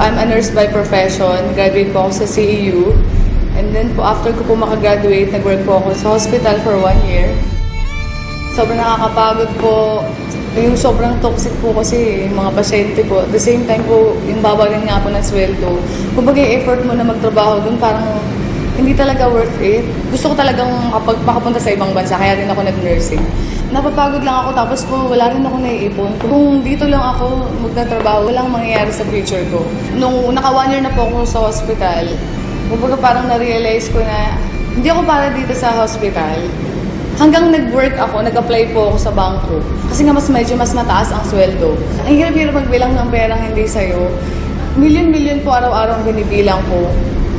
I'm a nurse by profession. Graduate po ako sa CEU. And then po, after ko po makagraduate, nag-work po ako sa hospital for 1 year. Sobrang nakakapagod po. Yung sobrang toxic po kasi yung mga pasyente po. At the same time po, yung babarin nga po ng sweldo. Kumbaga yung effort mo na magtrabaho dun, parang hindi talaga worth it. Gusto ko talagang makapunta sa ibang bansa, kaya rin ako nag-nursing. Napapagod lang ako, tapos po wala rin ako naiipon. Kung dito lang ako magtatrabaho, walang mangyayari sa future ko. Nung naka 1 year na po ako sa hospital, kumbaga parang na-realize ko na hindi ako para dito sa hospital. Hanggang nag-work ako, nag-apply po ako sa bangko. Kasi nga medyo mas mataas ang sweldo. Ang hirap-hirap magbilang ng perang hindi sa'yo. Milyon-milyon po araw-araw ang binibilang ko.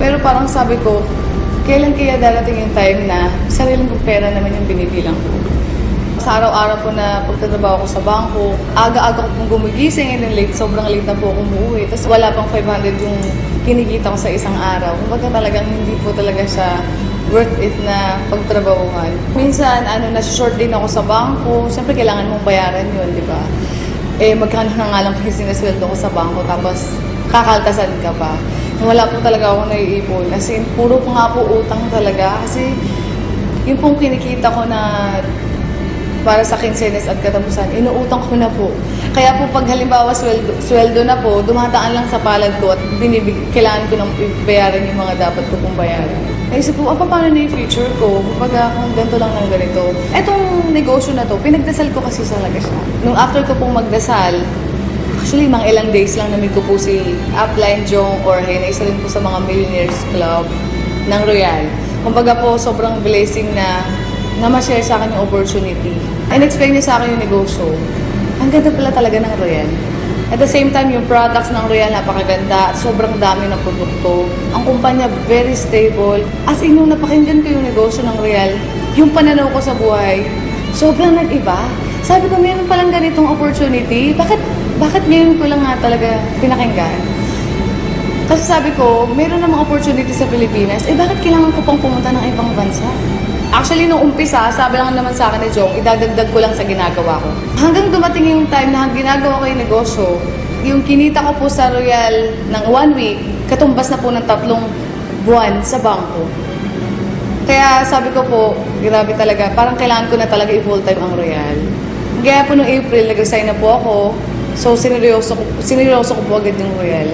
Pero parang sabi ko, kailan kaya darating yung time na sariling kong pera naman yung binibilang ko. Sa araw-araw po na pagtatrabaho ko sa bangko, aga-aga ko pong gumigising and then late, sobrang late na po akong umuwi. Tapos wala pang 500 yung kinikita ko sa isang araw. Kumbaga talagang hindi po talaga siya worth it na pagtrabahuhan. Minsan, nasa-short din ako sa bangko. Siyempre, kailangan mong bayaran yun, di ba? Magkano na nga lang po yung sinasweldo ko sa bangko, tapos kakaltasan ka pa. Wala po talaga ako naiipon. Kasi puro po nga po utang talaga. Kasi yung pong kinikita ko na para sa quincenas at katapusan, inuutang ko na po. Kaya po pag halimbawa sweldo na po, dumadaan lang sa palad ko at kailangan ko nang bayaran yung mga dapat ko pong bayaran. Naisip po, paano na yung future ko? Kapag kung ganito lang ng ganito. Etong negosyo na to, pinagdasal ko kasi talaga siya. Nung after ko pong magdasal, actually, mga ilang days lang namin ko po si Upline Jong Orhe, na isa rin po sa mga Millionaires Club ng Royal. Kumbaga po, sobrang blessing na ma-share sa akin yung opportunity. And explain niya sa akin yung negosyo. Ang ganda pala talaga ng Royal. At the same time, yung products ng Royal napakaganda at sobrang dami ng produkto. Ang kumpanya, very stable. As in, nung napakinggan ko yung negosyo ng Royal, yung pananaw ko sa buhay, sobrang nag-iba. Sabi ko, meron palang ganitong opportunity. Bakit ngayon ko lang nga talaga pinakinggan? Kasi sabi ko, meron namang opportunity sa Pilipinas, bakit kailangan ko pang pumunta ng ibang bansa? Actually, nung umpisa, sabi lang naman sa akin ni Jong, idadagdag ko lang sa ginagawa ko. Hanggang dumating yung time na ginagawa ko yung negosyo, yung kinita ko po sa Royal ng 1 week, katumbas na po ng 3 buwan sa bangko. Kaya sabi ko po, grabe talaga, parang kailangan ko na talaga i-full-time ang Royal. Kaya po noong April, nag-resign na po ako. So, sineryoso ko po agad yung Royal.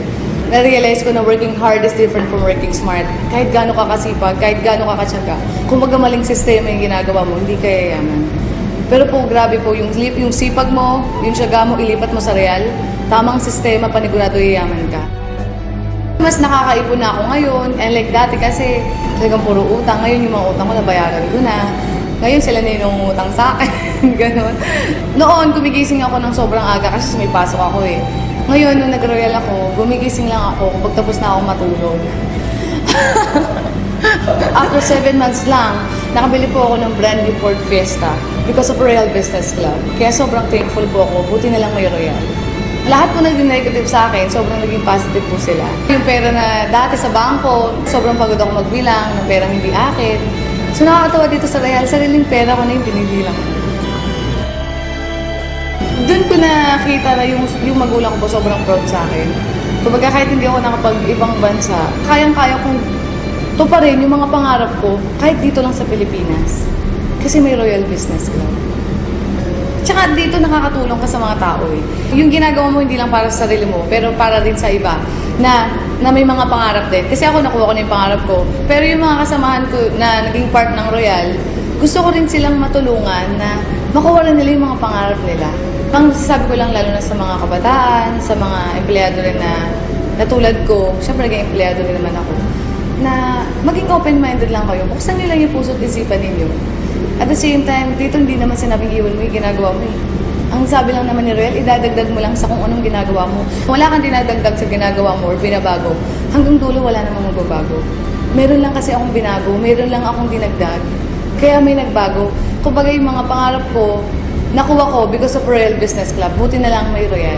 Na-realize ko na working hard is different from working smart. Kahit gaano ka kasipag, kahit gaano ka katsaga, kung magamaling sistema yung ginagawa mo, hindi ka yayaman. Pero po, grabe po, yung sipag mo, yung tiyaga mo, ilipat mo sa Royal, tamang sistema, panigurado yayaman ka. Mas nakakaipon na ako ngayon, and like dati kasi, talagang puro utang. Ngayon yung mga utang ko, nabayaran ko na. Ngayon sila na yung utang sa akin. Ganon. Noon, gumigising ako ng sobrang aga kasi may pasok ako eh. Ngayon, nung nag-royal ako, gumigising lang ako kapag tapos na ako matulog. After 7 months lang, nakabili po ako ng brand new Ford Fiesta because of Royal Business Club. Kaya sobrang thankful po ako, buti na lang may Royal. Lahat po naging negative sa akin, sobrang naging positive po sila. Yung pera na dati sa bangko, sobrang pagod ako magbilang ng perang hindi akin. So nakakatawa dito sa Royal, sariling pera ko na yung binibilang ko. Doon ko nakita na yung magulang ko po sobrang proud sa akin. Kumbaga kahit hindi ako nakapag-ibang bansa, kayang-kaya kong tuparin yung mga pangarap ko kahit dito lang sa Pilipinas. Kasi may Royal Business Club. Tsaka dito nakakatulong ka sa mga tao eh. Yung ginagawa mo hindi lang para sa sarili mo, pero para din sa iba na may mga pangarap din. Kasi ako nakuha ko na yung pangarap ko. Pero yung mga kasamahan ko na naging part ng Royal, gusto ko rin silang matulungan na makuha rin nila yung mga pangarap nila. Ang sasabi ko lang lalo na sa mga kabataan, sa mga empleyado rin na tulad ko, syempre naging empleyado rin naman ako, na maging open-minded lang kayo. Buksan nila yung puso at isipan ninyo. At the same time, dito hindi naman sinabing iwan mo yung ginagawa mo eh. Ang sabi lang naman ni Royal, idadagdag mo lang sa kung anong ginagawa mo. Kung wala kang dinadagdag sa ginagawa mo or binabago, hanggang dulo wala namang magbabago. Meron lang kasi akong binago, meron lang akong dinagdag, kaya may nagbago. Kumbaga yung mga pangarap ko, nakuha ko because of Royal Business Club. Buti na lang may Royal.